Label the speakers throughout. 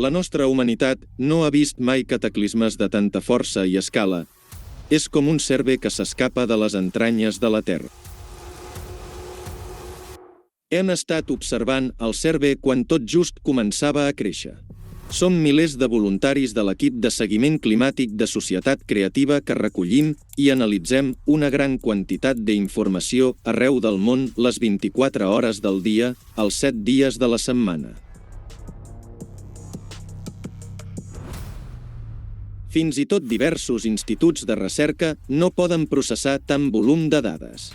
Speaker 1: La nostra humanitat no ha vist mai cataclismes de tanta força i escala. És com un cerve que s'escapa de les entranyes de la Terra. Hem estat observant el cerve quan tot just començava a créixer. Som milers de voluntaris de l'equip de seguiment climàtic de Societat Creativa que recollim i analitzem una gran quantitat d'informació arreu del món les 24 hores del dia, els 7 dies de la setmana. Fins i tot diversos instituts de recerca no poden processar tant volum de dades.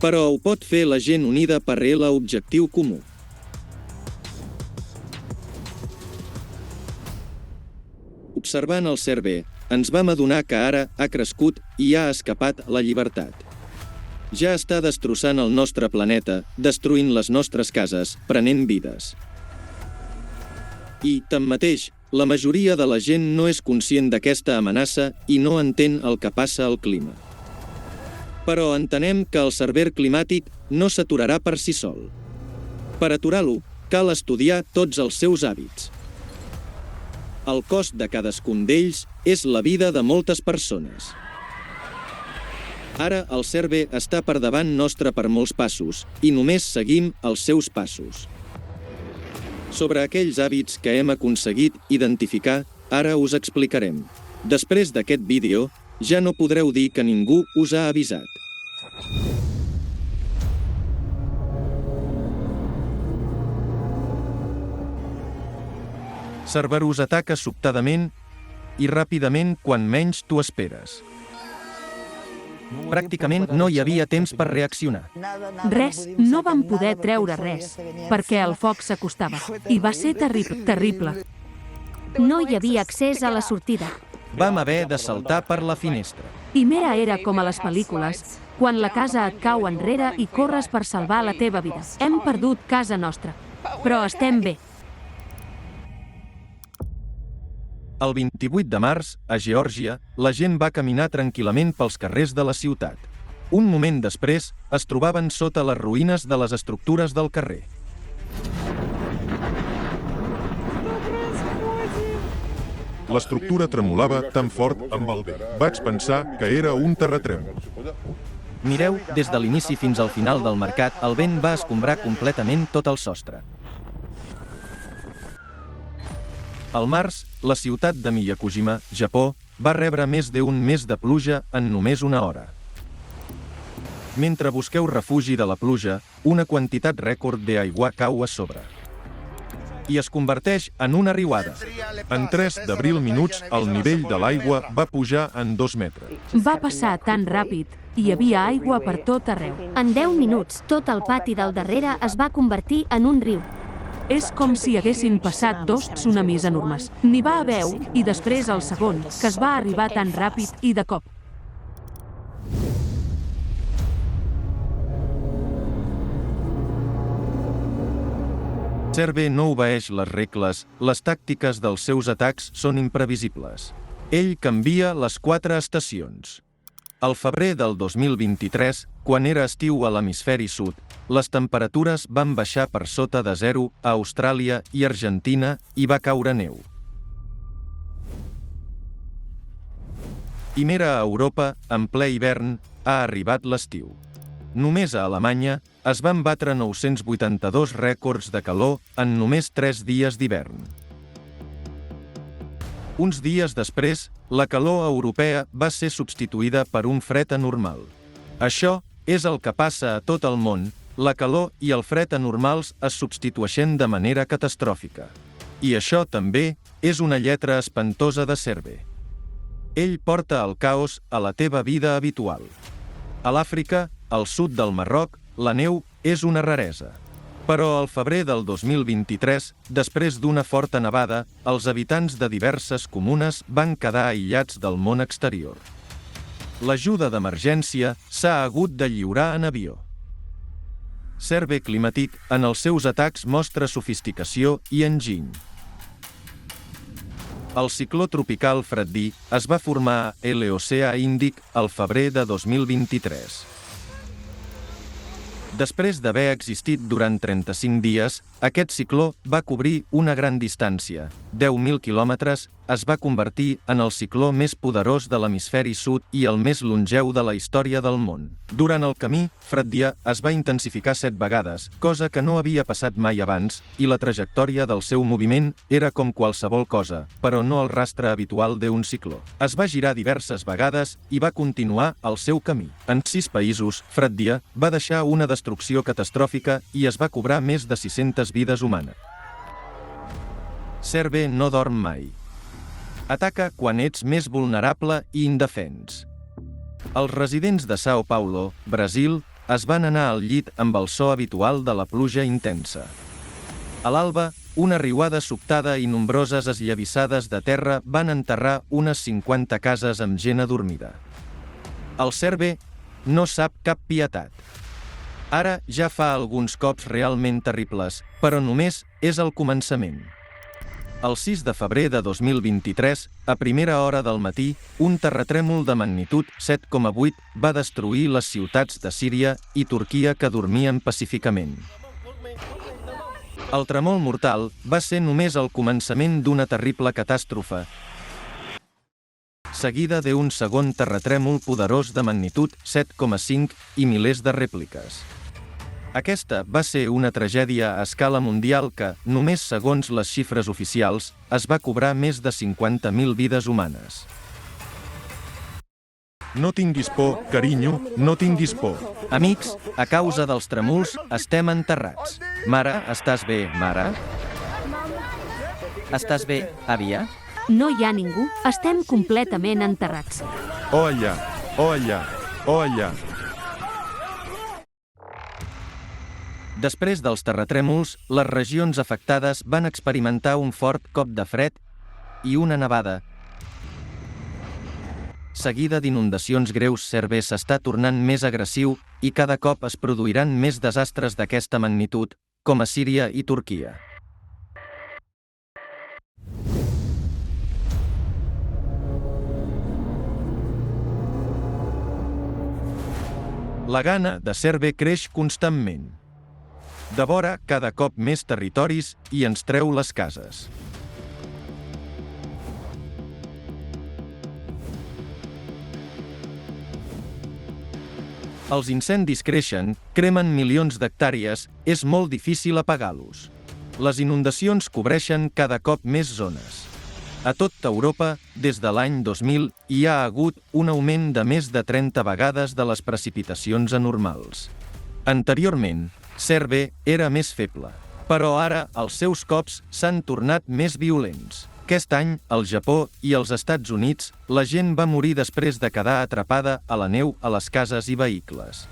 Speaker 1: Però ho pot fer la gent unida per l'objectiu comú. Observant el cerve, ens vam adonar que ara ha crescut i ha escapat a la llibertat. Ja està destrossant el nostre planeta, destruint les nostres cases, prenent vides. I, tanmateix, la majoria de la gent no és conscient d'aquesta amenaça i no entén el que passa al clima. Però entenem que el cerver climàtic no s'aturarà per si sol. Per aturar-lo, cal estudiar tots els seus hàbits. El cost de cadascun d'ells és la vida de moltes persones. Ara el cerve està per davant nostre per molts passos i només seguim els seus passos. Sobre aquells hàbits que hem aconseguit identificar, ara us explicarem. Després d'aquest vídeo, ja no podreu dir que ningú us ha avisat. Cerberus ataca sobtadament i ràpidament quan menys t'ho esperes. Pràcticament no hi havia temps per reaccionar.
Speaker 2: Res, no vam poder treure res, perquè el foc s'acostava. I va ser terrible.
Speaker 3: No hi havia accés a la sortida.
Speaker 1: Vam haver de saltar per la finestra.
Speaker 2: I mera era com a les pel·lícules, quan la casa et cau enrere i corres per salvar la teva vida. Hem perdut casa nostra, però estem bé.
Speaker 1: El 28 de març, a Geòrgia, la gent va caminar tranquil·lament pels carrers de la ciutat. Un moment després, es trobaven sota les ruïnes de les estructures del carrer.
Speaker 4: L'estructura tremolava tan fort amb el vent. Vaig pensar que era un terratrèmol.
Speaker 1: Mireu, des de l'inici fins al final del mercat, el vent va escombrar completament tot el sostre. Al març, la ciutat de Miyakojima, Japó, va rebre més d'un mes de pluja en només una hora. Mentre busqueu refugi de la pluja, una quantitat rècord d'aigua cau a sobre. I es converteix en una riuada.
Speaker 4: En 3 d'abril minuts, el nivell de l'aigua va pujar en 2 metres.
Speaker 2: Va passar tan ràpid, hi havia aigua per tot arreu.
Speaker 3: En 10 minuts, tot el pati del darrere es va convertir en un riu.
Speaker 2: És com si haguessin passat 2 tsunamis enormes. N'hi va haver un, i després el segon, que es va arribar tan ràpid i de cop. Cerve no obeeix les regles, les tàctiques dels seus atacs són imprevisibles. Ell canvia les 4 estacions. Al febrer del 2023, quan era estiu a l'hemisferi sud, les temperatures van baixar per sota de 0 a Austràlia i Argentina i va caure neu. I mira a Europa, en ple hivern, ha arribat l'estiu. Només a Alemanya es van batre 982 rècords de calor en només 3 dies d'hivern. Uns dies després, la calor europea va ser substituïda per un fred anormal. Això és el que passa a tot el món, la calor i el fred anormals es substitueixen de manera catastròfica. I això també és una lletra espantosa de cerve. Ell porta el caos a la teva vida habitual. A l'Àfrica, al sud del Marroc, la neu és una raresa. Però al febrer del 2023, després d'una forta nevada, els habitants de diverses comunes van quedar aïllats del món exterior. L'ajuda d'emergència s'ha hagut de lliurar en avió. Cerve Climàtic, en els seus atacs, mostra sofisticació i enginy. El cicló tropical Freddy es va formar a l'Oceà Índic al febrer de 2023. Després d'haver existit durant 35 dies, aquest cicló va cobrir una gran distància, 10.000 quilòmetres, es va convertir en el cicló més poderós de l'hemisferi sud i el més longeu de la història del món. Durant el camí, Freddia es va intensificar 7 vegades, cosa que no havia passat mai abans, i la trajectòria del seu moviment era com qualsevol cosa, però no el rastre habitual d'un cicló. Es va girar diverses vegades i va continuar el seu camí. En 6 països, Freddia va deixar una destrucció catastròfica i es va cobrar més de 600 vides humanes. Cerve no dorm mai. Ataca quan ets més vulnerable i indefens. Els residents de São Paulo, Brasil, es van anar al llit amb el so habitual de la pluja intensa. A l'alba, una riuada sobtada i nombroses esllavissades de terra van enterrar unes 50 cases amb gent adormida. El Cerve no sap cap pietat. Ara ja fa alguns cops realment terribles, però només és el començament. El 6 de febrer de 2023, a primera hora del matí, un terratrèmol de magnitud 7,8 va destruir les ciutats de Síria i Turquia que dormien pacíficament. El tremol mortal va ser només el començament d'una terrible catàstrofe, seguida d'un segon terratrèmol poderós de magnitud 7,5 i milers de rèpliques. Aquesta va ser una tragèdia a escala mundial que, només segons les xifres oficials, es va cobrar més de 50.000 vides humanes.
Speaker 4: No tinguis por, carinyo, no tinguis por.
Speaker 2: Amics, a causa dels trèmols, estem enterrats. Mare, estàs bé, mare?
Speaker 5: Estàs bé, àvia?
Speaker 3: No hi ha ningú, estem completament enterrats.
Speaker 4: Oh allà, oh allà, oh allà.
Speaker 2: Després dels terratrèmols, les regions afectades van experimentar un fort cop de fred i una nevada. Seguida d'inundacions greus, Cerve s'està tornant més agressiu i cada cop es produiran més desastres d'aquesta magnitud, com a Síria i Turquia. La gana de Cerve creix constantment. Devora cada cop més territoris i ens treu les cases. Els incendis creixen, cremen milions d'hectàrees, és molt difícil apagar-los. Les inundacions cobreixen cada cop més zones. A tota Europa, des de l'any 2000, hi ha hagut un augment de més de 30 vegades de les precipitacions anormals. Anteriorment, Cerve era més feble, però ara els seus cops s'han tornat més violents. Aquest any, al Japó i als Estats Units, la gent va morir després de quedar atrapada a la neu a les cases i vehicles.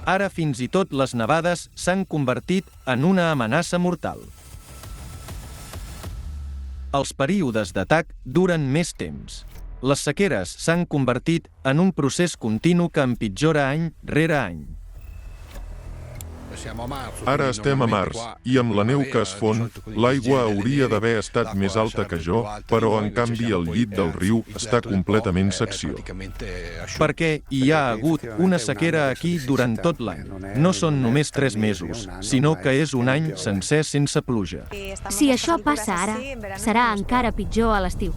Speaker 2: Ara fins i tot les nevades s'han convertit en una amenaça mortal. Els períodes d'atac duren més temps. Les sequeres s'han convertit en un procés continu que empitjora any rere any.
Speaker 4: Ara estem a març, i amb la neu que es fon, l'aigua hauria d'haver estat més alta que jo, però en canvi el llit del riu està completament secció.
Speaker 2: Perquè hi ha hagut una sequera aquí durant tot l'any. No són només 3 mesos, sinó que és un any sencer sense pluja.
Speaker 3: Si això passa ara, serà encara pitjor a l'estiu.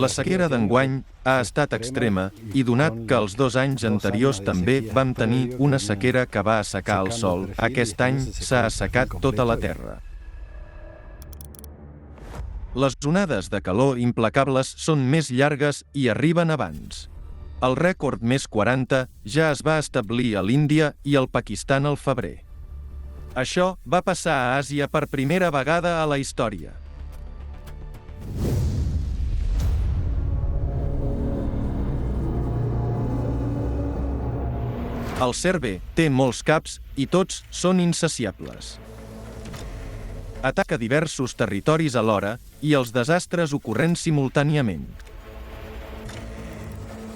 Speaker 2: La sequera d'enguany ha estat extrema i donat que els 2 anys anteriors també vam tenir una sequera que va assecar el sol, aquest any s'ha assecat tota la terra. Les onades de calor implacables són més llargues i arriben abans. El rècord més 40 ja es va establir a l'Índia i al Pakistan al febrer. Això va passar a Àsia per primera vegada a la història. El Cerve té molts caps i tots són insaciables. Ataca diversos territoris alhora i els desastres ocorrent simultàniament.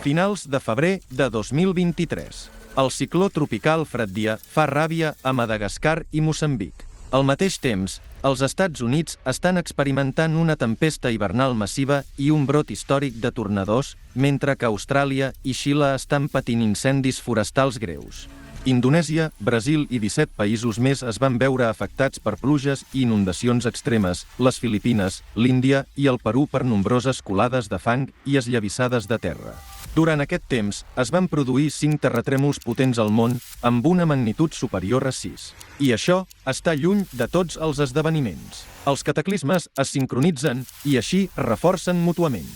Speaker 2: Finals de febrer de 2023. El cicló tropical Freddia fa ràbia a Madagascar i Moçambic. Al mateix temps, Els Estats Units estan experimentant una tempesta hivernal massiva i un brot històric de tornados, mentre que Austràlia i Xile estan patint incendis forestals greus. Indonèsia, Brasil i 17 països més es van veure afectats per pluges i inundacions extremes, les Filipines, l'Índia i el Perú per nombroses colades de fang i esllavissades de terra. Durant aquest temps, es van produir 5 terratrèmols potents al món amb una magnitud superior a 6. I això està lluny de tots els esdeveniments. Els cataclismes es sincronitzen i així reforcen mútuament.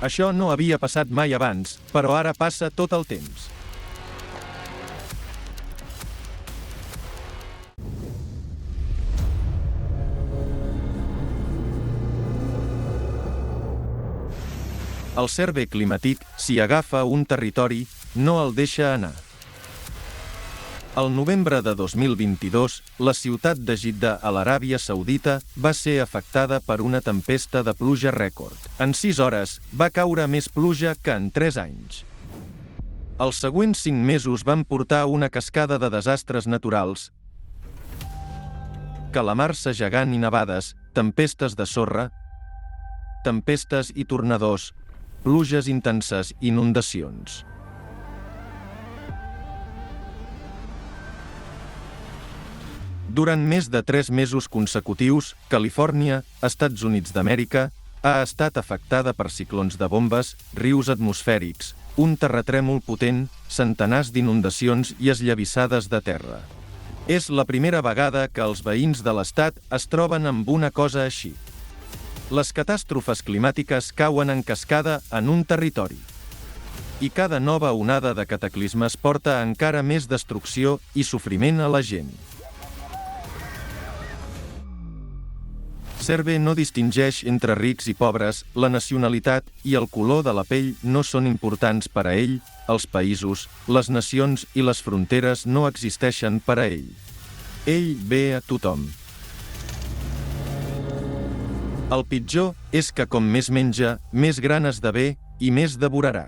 Speaker 2: Això no havia passat mai abans, però ara passa tot el temps. El cerve climàtic, si agafa un territori, no el deixa anar. Al novembre de 2022, la ciutat de Jidda a l'Aràbia Saudita va ser afectada per una tempesta de pluja rècord. En 6 hores va caure més pluja que en 3 anys. Els següents 5 mesos van portar una cascada de desastres naturals, calamars gegant i nevades, tempestes de sorra, tempestes i tornados, pluges intenses i inundacions. Durant més de 3 mesos consecutius, Califòrnia, Estats Units d'Amèrica, ha estat afectada per ciclons de bombes, rius atmosfèrics, un terratrèmol potent, centenars d'inundacions i esllavissades de terra. És la primera vegada que els veïns de l'estat es troben amb una cosa així. Les catàstrofes climàtiques cauen en cascada en un territori. I cada nova onada de cataclismes porta encara més destrucció i sofriment a la gent. Cerve no distingeix entre rics i pobres, la nacionalitat i el color de la pell no són importants per a ell, els països, les nacions i les fronteres no existeixen per a ell. Ell ve a tothom. El pitjor és que com més menja, més gran esdevé i més devorarà.